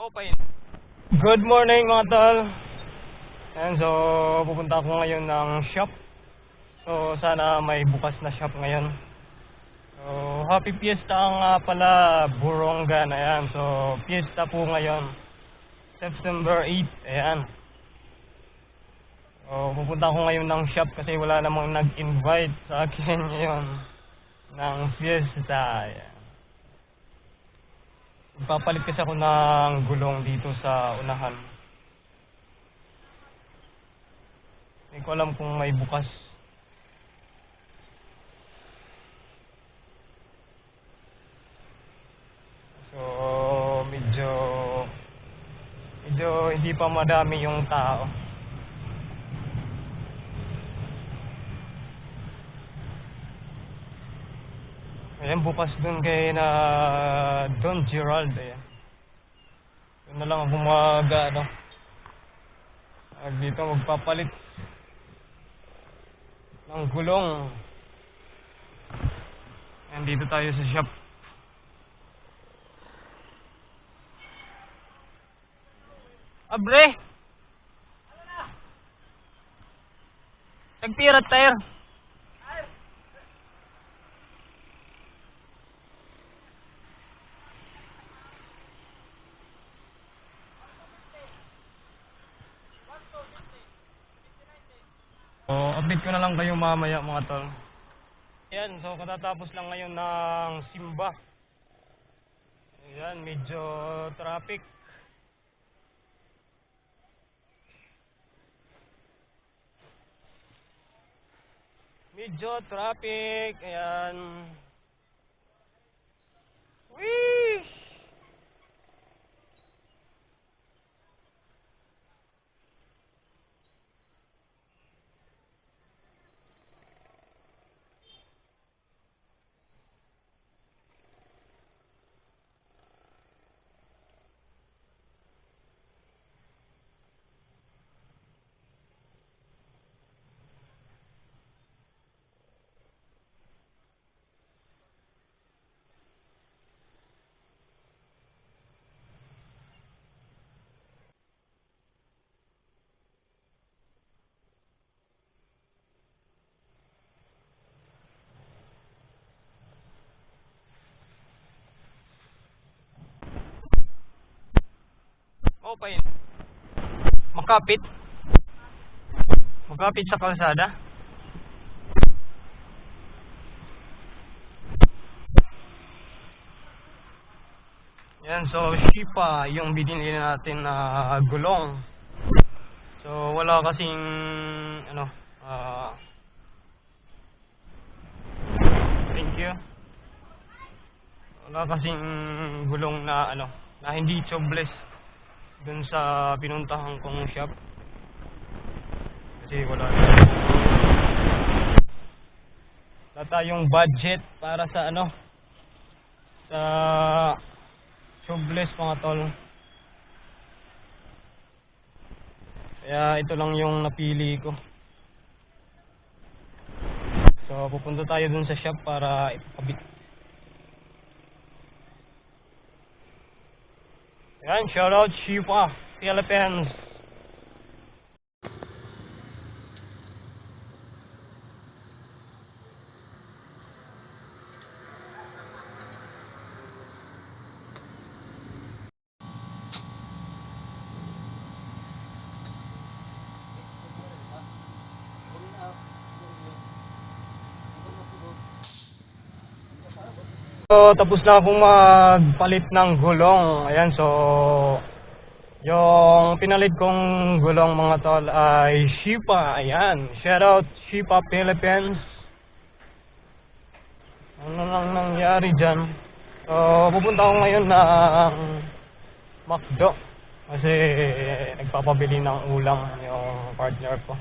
Okay. Good morning mga tol. Ayan, so pupunta ako ngayon ng shop. So sana may bukas na shop ngayon. So happy fiesta nga pala Borongan. Ayan, so fiesta po ngayon September 8. Ayan. So pupunta ako ngayon ng shop kasi wala namang nag-invite sa akin ngayon ng fiesta. Ayan. Magpapalit kasi ako ng gulong dito sa unahan. Hindi ko alam kung may bukas. So medyo hindi pa madami yung tao. Ayan, bukas dun kay na Don Gerald. Ayan. Doon na lang ako dito magpapalit ng gulong. Ayan, dito tayo sa shop. Abre! Nagpirat tayo. So, update ko na lang kayo mamaya mga tol. Ayan, so katatapos lang ngayon ng simba. Ayan, medyo traffic. Ayan. Wish! Okay. Makapit sa kalsada. Yan, so Shipa yung binili natin na gulong. So wala kasing thank you. Wala kasing gulong na na hindi tubeless dun sa pinuntahan kong shop. Kasi wala tayong budget para sa sa tubeless mga tol. Kaya ito lang yung napili ko. So pupunta tayo dun sa shop para ipakabit. Ayan, shoutout Shipa Philippines. So tapos na akong magpalit ng gulong. Ayan, so yung pinalit kong gulong mga tol ay Shipa. Ayan, shoutout Shipa Philippines. Ano lang nangyari dyan? So pupunta ako ngayon ng McDo kasi nagpapabili ng ulam yung partner ko.